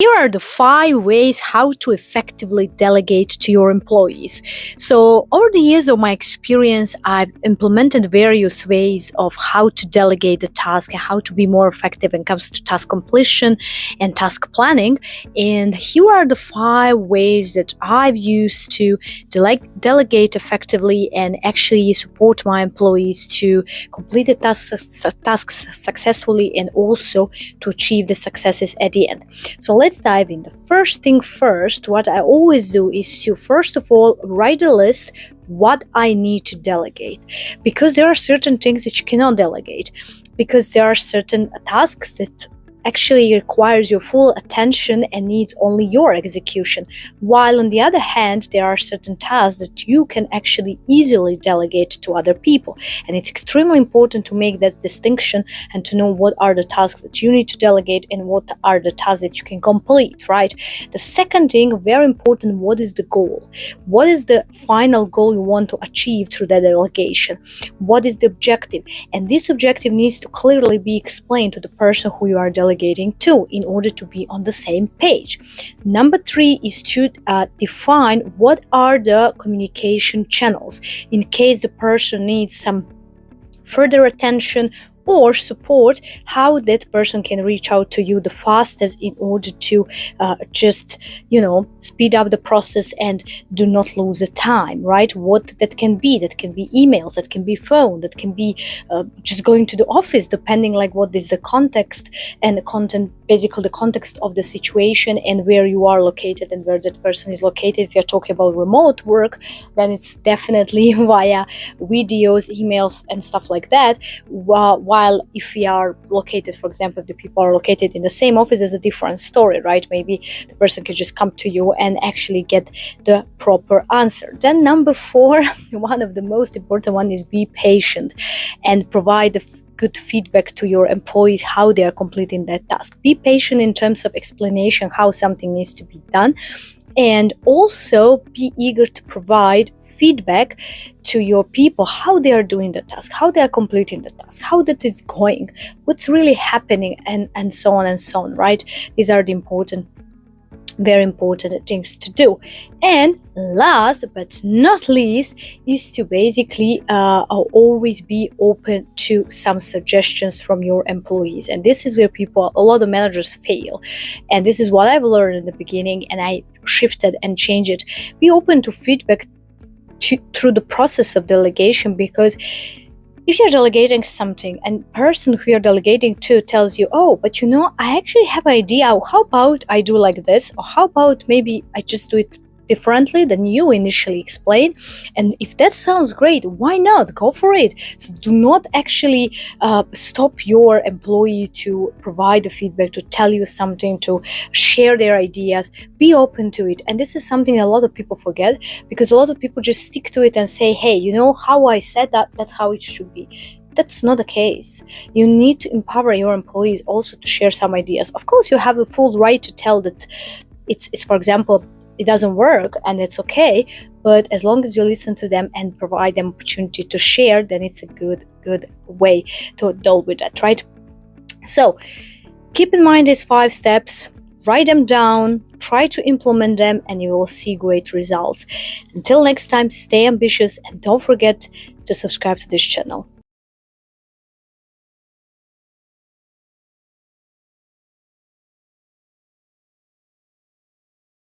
Here are the 5 ways how to effectively delegate to your employees. So over the years of my experience, I've implemented various ways of how to delegate the task and how to be more effective when it comes to task completion and task planning. And here are the 5 ways that I've used to delegate effectively and actually support my employees to complete the tasks successfully and also to achieve the successes at the end. So let's dive in. The first thing first, what I always do is to first of all write a list what I need to delegate, because there are certain things that you cannot delegate, because there are certain tasks that actually requires your full attention and needs only your execution, while on the other hand there are certain tasks that you can actually easily delegate to other people. And it's extremely important to make that distinction and to know what are the tasks that you need to delegate and what are the tasks that you can complete, right? The second thing, very important, what is the goal? What is the final goal you want to achieve through that delegation? What is the objective? And this objective needs to clearly be explained to the person who you are delegating to in order to be on the same page. Number 3 is to define what are the communication channels in case the person needs some further attention or support, how that person can reach out to you the fastest in order to just speed up the process and do not lose the time, right? What that can be emails, that can be phone, that can be just going to the office, depending like what is the context and the content, basically the context of the situation and where you are located and where that person is located. If you're talking about remote work, then it's definitely via videos, emails and stuff like that. While if we are located, for example, if the people are located in the same office, is a different story, right? Maybe the person can just come to you and actually get the proper answer. Then number 4, one of the most important one, is be patient and provide good feedback to your employees how they are completing that task. Be patient in terms of explanation how something needs to be done, and also be eager to provide feedback to your people how they are doing the task, how they are completing the task, how that is going, what's really happening, and so on, right? These are the very important things to do. And last but not least is to basically always be open to some suggestions from your employees. And this is where a lot of managers fail, and this is what I've learned in the beginning, and I shifted and changed it. Be open to feedback through the process of delegation, because if you're delegating something and the person who you're delegating to tells you, oh, but I actually have an idea, how about I do like this, or how about maybe I just do it differently than you initially explained, and if that sounds great, why not go for it? So do not actually stop your employee to provide the feedback, to tell you something, to share their ideas. Be open to it. And this is something a lot of people forget, because a lot of people just stick to it and say, hey, how I said that, that's how it should be. That's not the case. You need to empower your employees also to share some ideas. Of course, you have a full right to tell that it's for example, it doesn't work, and it's okay, but as long as you listen to them and provide them opportunity to share, then it's a good way to deal with that, right? So keep in mind these 5 steps, write them down, try to implement them, and you will see great results. Until next time, stay ambitious and don't forget to subscribe to this channel.